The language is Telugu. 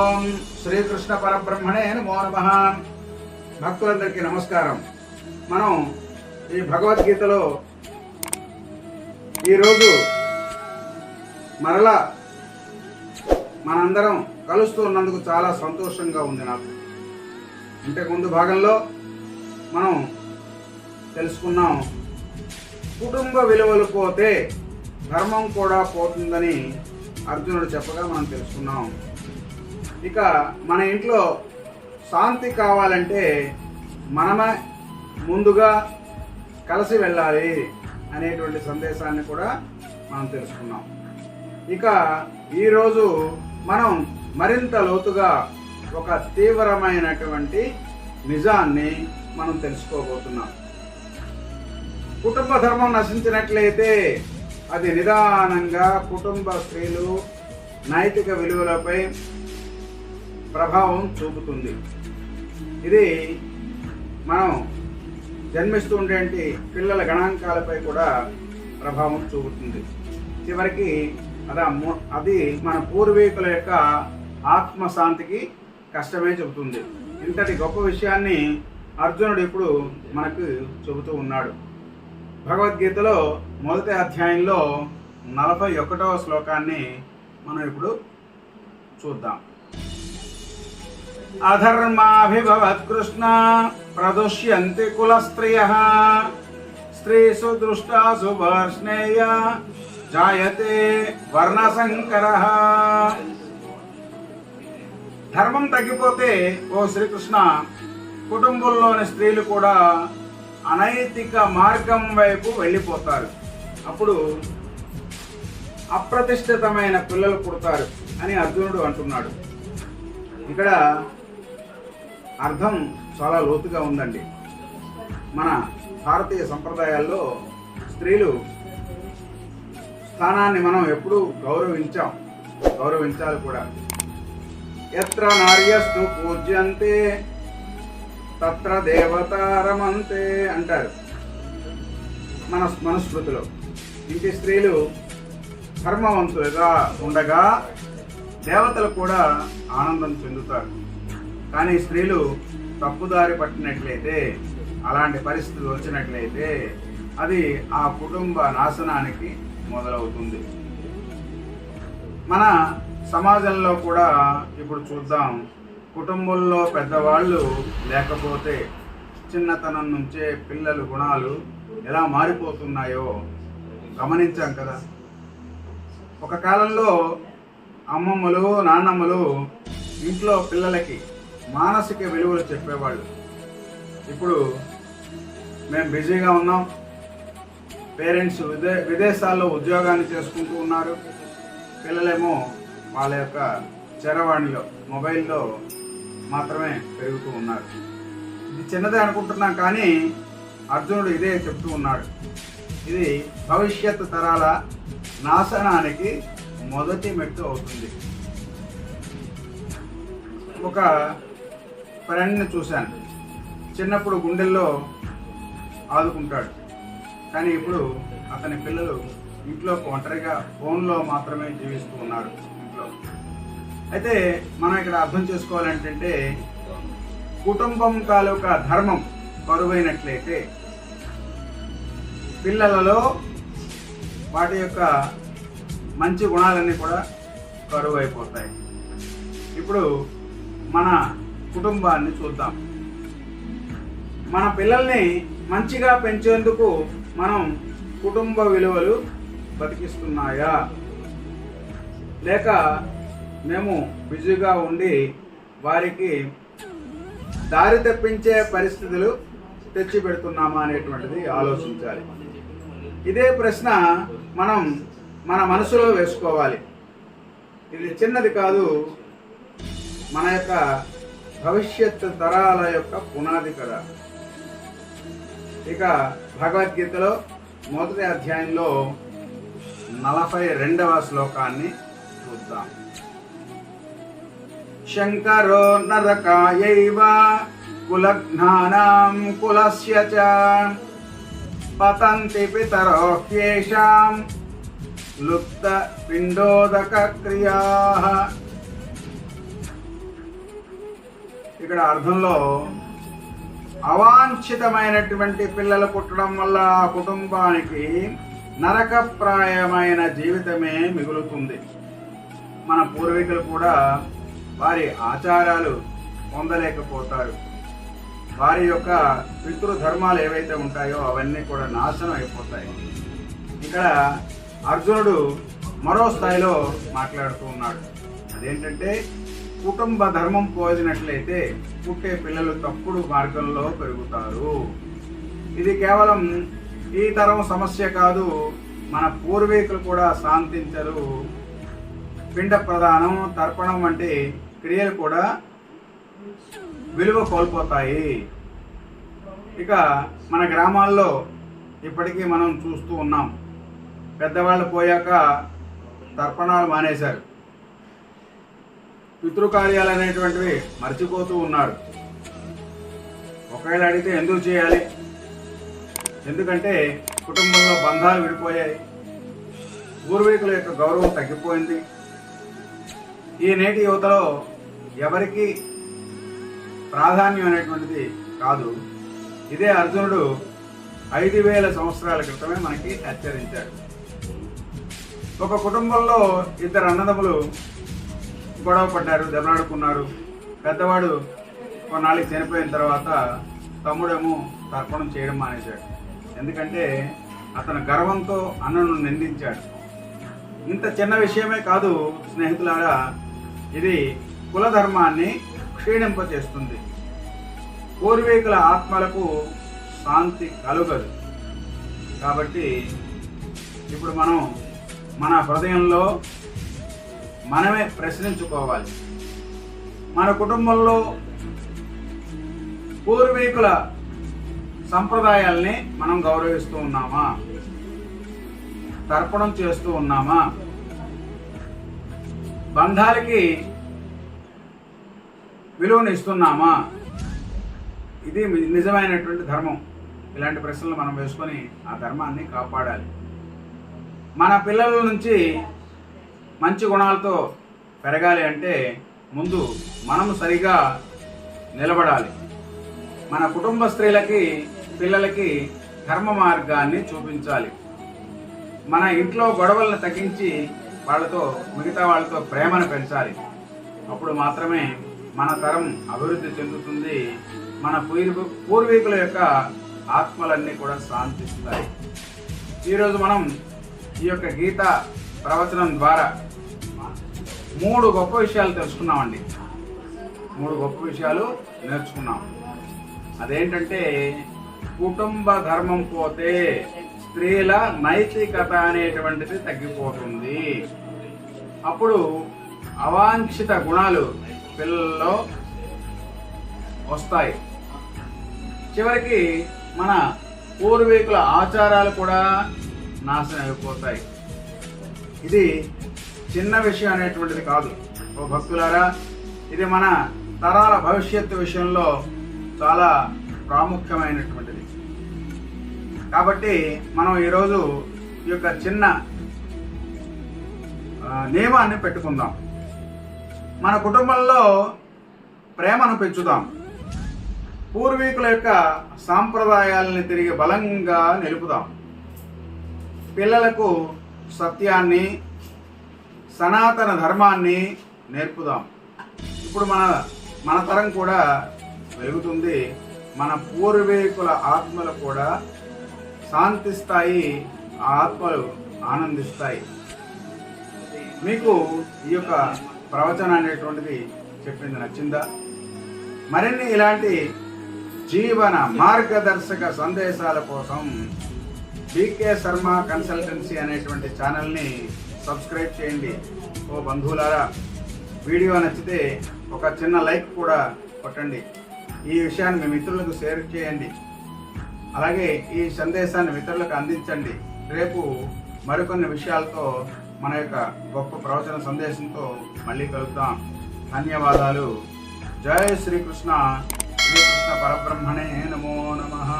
ఓం శ్రీకృష్ణ పరబ్రహ్మణే నమో నమః. భక్తులందరికీ నమస్కారం. మనం ఈ భగవద్గీతలో ఈరోజు మరలా మనందరం కలుస్తూ ఉన్నందుకు చాలా సంతోషంగా ఉంది నాకు. ఇంతకు ముందు భాగంలో మనం తెలుసుకున్నాం, కుటుంబ విలువలు పోతే ధర్మం కూడా పోతుందని అర్జునుడు చెప్పగా మనం తెలుసుకున్నాం. ఇక మన ఇంట్లో శాంతి కావాలంటే మనమే ముందుగా కలిసి వెళ్ళాలి అనేటువంటి సందేశాన్ని కూడా మనం తెలుసుకున్నాం. ఇక ఈరోజు మనం మరింత లోతుగా ఒక తీవ్రమైనటువంటి నిజాన్ని మనం తెలుసుకోబోతున్నాం. కుటుంబ ధర్మం నశించినట్లయితే అది నిదానంగా కుటుంబ స్త్రీలు నైతిక విలువలపై ప్రభావం చూపుతుంది. ఇది మనం జన్మిస్తూ ఉండేటి పిల్లల గణాంకాలపై కూడా ప్రభావం చూపుతుంది. చివరికి అది మన పూర్వీకుల యొక్క ఆత్మశాంతికి కష్టమే చెబుతుంది. ఇంతటి గొప్ప విషయాన్ని అర్జునుడు ఇప్పుడు మనకు చెబుతూ ఉన్నాడు. భగవద్గీతలో మొదటి అధ్యాయంలో 41వ శ్లోకాన్ని మనం ఇప్పుడు చూద్దాం. అధర్మాభిభవత్కృష్ణ ప్రదుష్యంతి కులస్త్రియః స్త్రీసు దృష్టాసు వర్ష్ణేయ జాయతే వర్ణసంకరః. ధర్మం తగ్గిపోతే ఓ శ్రీకృష్ణ, కుటుంబంలోని స్త్రీలు కూడా అనైతిక మార్గం వైపు వెళ్ళిపోతారు. అప్పుడు అప్రతిష్ఠితమైన పిల్లలు పుడతారు అని అర్జునుడు అంటున్నాడు. ఇక్కడ అర్థం చాలా లోతుగా ఉందండి. మన భారతీయ సంప్రదాయాల్లో స్త్రీలు స్థానాన్ని మనం ఎప్పుడూ గౌరవించాలి కూడా. ఎత్ర నార్యస్తు పూజ్యంతే తత్ర దేవతా రమంతే అంటారు మన మనుస్మృతిలో. ఇంటి స్త్రీలు ధర్మవంతులుగా ఉండగా దేవతలు కూడా ఆనందం చెందుతారు. కానీ స్త్రీలు తప్పుదారి పట్టినట్లయితే, అలాంటి పరిస్థితి వచ్చినట్లయితే అది ఆ కుటుంబ నాశనానికి మొదలవుతుంది. మన సమాజంలో కూడా ఇప్పుడు చూద్దాం, కుటుంబంలో పెద్దవాళ్ళు లేకపోతే చిన్నతనం నుంచే పిల్లల గుణాలు ఎలా మారిపోతున్నాయో గమనించాం కదా. ఒక కాలంలో అమ్మమ్మలు నాన్నమ్మలు ఇంట్లో పిల్లలకి మానసిక విలువలు చెప్పేవాళ్ళు. ఇప్పుడు మేము బిజీగా ఉన్నాం, పేరెంట్స్ విదేశాల్లో ఉద్యోగాన్ని చేసుకుంటూ ఉన్నారు, పిల్లలేమో వాళ్ళ యొక్క చరవాణిలో మొబైల్లో మాత్రమే పెరుగుతూ ఉన్నారు. ఇది చిన్నదే అనుకుంటున్నాం, కానీ అర్జునుడు ఇదే చెప్తూ ఉన్నాడు. ఇది భవిష్యత్ తరాల నాశనానికి మొదటి మెట్టు అవుతుంది. ఒక ఫ్రెండ్ని చూశాను, చిన్నప్పుడు గుండెల్లో ఆదుకుంటాడు, కానీ ఇప్పుడు అతని పిల్లలు ఇంట్లో ఒంటరిగా ఫోన్లో మాత్రమే జీవిస్తూ ఉన్నారు ఇంట్లో. అయితే మనం ఇక్కడ అర్థం చేసుకోవాలంటే, కుటుంబం తాలూకా ధర్మం కరువైనట్లయితే పిల్లలలో వాటి యొక్క మంచి గుణాలన్నీ కూడా కరువైపోతాయి. ఇప్పుడు మన కుటుంబాన్ని చూద్దాం. మన పిల్లల్ని మంచిగా పెంచేందుకు మనం కుటుంబ విలువలు బతికిస్తున్నాయా, లేక మేము బిజీగా ఉండి వారికి దారి తప్పించే పరిస్థితులు తెచ్చిపెడుతున్నామా అనేటువంటిది ఆలోచించాలి. ఇదే ప్రశ్న మనం మన మనసులో వేసుకోవాలి. ఇది చిన్నది కాదు, మన యొక్క భవిష్యత్తు తరాల యొక్క పునాది కదా. ఇక భగవద్గీతలో మొదటి అధ్యాయంలో 42వ శ్లోకాన్ని చూద్దాం. శంకరో నరకాయైవ కులఘ్నానాం కులస్య చ పతంతి పితరో హ్యేషాం లుప్త పిండోదక క్రియాః. ఇక్కడ అర్థంలో అవాంఛితమైనటువంటి పిల్లలు పుట్టడం వల్ల ఆ కుటుంబానికి నరకప్రాయమైన జీవితమే మిగులుతుంది. మన పూర్వీకులు కూడా వారి ఆచారాలు పొందలేకపోతారు. వారి యొక్క పితృధర్మాలు ఏవైతే ఉంటాయో అవన్నీ కూడా నాశనం అయిపోతాయి. ఇక్కడ అర్జునుడు మరో స్థాయిలో మాట్లాడుతూ ఉన్నాడు. అదేంటంటే, కుటుంబ ధర్మం పోయినట్లయితే పుట్టే పిల్లలు తప్పుడు మార్గంలో పెరుగుతారు. ఇది కేవలం ఈ తరం సమస్య కాదు, మన పూర్వీకులు కూడా శాంతించరు. పిండ ప్రదానం, తర్పణం వంటి క్రియలు కూడా విలువ కోల్పోతాయి. ఇక మన గ్రామాల్లో ఇప్పటికీ మనం చూస్తూ ఉన్నాం, పెద్దవాళ్ళు పోయాక తర్పణాలు మానేశారు. పితృకార్యాలు అనేటువంటివి మర్చిపోతూ ఉన్నారు. ఒకవేళ అడిగితే ఎందుకు చేయాలి? ఎందుకంటే కుటుంబంలో బంధాలు విడిపోయాయి, పూర్వీకుల యొక్క గౌరవం తగ్గిపోయింది. ఈ నేటి యువతలో ఎవరికి ప్రాధాన్యం అనేటువంటిది కాదు. ఇదే అర్జునుడు 5000 సంవత్సరాల క్రితమే మనకి హెచ్చరించాడు. ఒక కుటుంబంలో ఇద్దరు అన్నదమ్ములు గొడవ పడ్డారు, దెబ్బలాడుకున్నారు. పెద్దవాడు కొన్నాళ్ళకి చనిపోయిన తర్వాత తమ్ముడేమో తర్పణం చేయడం మానేశాడు. ఎందుకంటే అతను గర్వంతో అన్నను నిందించాడు. ఇంత చిన్న విషయమే కాదు స్నేహితులారా, ఇది కులధర్మాన్ని క్షీణింపచేస్తుంది. పూర్వీకుల ఆత్మలకు శాంతి కలుగదు. కాబట్టి ఇప్పుడు మనం మన హృదయంలో మనమే ప్రశ్నించుకోవాలి. మన కుటుంబంలో పూర్వీకుల సంప్రదాయాల్ని మనం గౌరవిస్తూ ఉన్నామా? తర్పణం చేస్తూ ఉన్నామా? బంధాలకి విలువనిస్తున్నామా? ఇది నిజమైనటువంటి ధర్మం. ఇలాంటి ప్రశ్నలు మనం వేసుకొని ఆ ధర్మాన్ని కాపాడాలి. మన పిల్లల నుంచి మంచి గుణాలతో పెరగాలి అంటే ముందు మనము సరిగా నిలబడాలి. మన కుటుంబ స్త్రీలకి, పిల్లలకి ధర్మ మార్గాన్ని చూపించాలి. మన ఇంట్లో గొడవలను తగ్గించి మిగతా వాళ్ళతో ప్రేమను పెంచాలి. అప్పుడు మాత్రమే మన తరం అభివృద్ధి చెందుతుంది. మన పూర్వీకుల యొక్క ఆత్మలన్నీ కూడా శాంతిస్తాయి. ఈరోజు మనం ఈ యొక్క గీత ప్రవచనం ద్వారా 3 గొప్ప విషయాలు తెలుసుకున్నామండి. 3 గొప్ప విషయాలు నేర్చుకున్నాం. అదేంటంటే, కుటుంబ ధర్మం పోతే స్త్రీల నైతికత అనేటువంటిది తగ్గిపోతుంది. అప్పుడు అవాంఛిత గుణాలు పిల్లల్లో వస్తాయి. చివరికి మన పూర్వీకుల ఆచారాలు కూడా నాశనం అయిపోతాయి. ఇది చిన్న విషయం అనేటువంటిది కాదు. ఓ భక్తులారా, ఇది మన తరాల భవిష్యత్తు విషయంలో చాలా ప్రాముఖ్యమైనటువంటిది. కాబట్టి మనం ఈరోజు ఈ యొక్క చిన్న నియమాన్ని పెట్టుకుందాం. మన కుటుంబంలో ప్రేమను పెంచుదాం. పూర్వీకుల యొక్క సాంప్రదాయాలని తిరిగి బలంగా నిలుపుదాం. పిల్లలకు సత్యాన్ని, సనాతన ధర్మాన్ని నేర్పుదాం. ఇప్పుడు మన తరం కూడా వెలుగుతుంది. మన పూర్వీకుల ఆత్మలు కూడా శాంతిస్తాయి, ఆ ఆత్మలు ఆనందిస్తాయి. మీకు ఈ యొక్క ప్రవచనం అనేటువంటిది చెప్పింది నచ్చిందా? మరిన్ని ఇలాంటి జీవన మార్గదర్శక సందేశాల కోసం బీకే శర్మ కన్సల్టెన్సీ అనేటువంటి ఛానల్ని సబ్స్క్రైబ్ చేయండి. ఓ బంధువులారా, వీడియో నచ్చితే ఒక చిన్న లైక్ కూడా కొట్టండి. ఈ విషయాన్ని మీ మిత్రులకు షేర్ చేయండి. అలాగే ఈ సందేశాన్ని మిత్రులకు అందించండి. రేపు మరికొన్ని విషయాలతో మన యొక్క గొప్ప ప్రవచన సందేశంతో మళ్ళీ కలుద్దాం. ధన్యవాదాలు. జై శ్రీకృష్ణ. శ్రీకృష్ణ పరబ్రహ్మణే నమో నమః.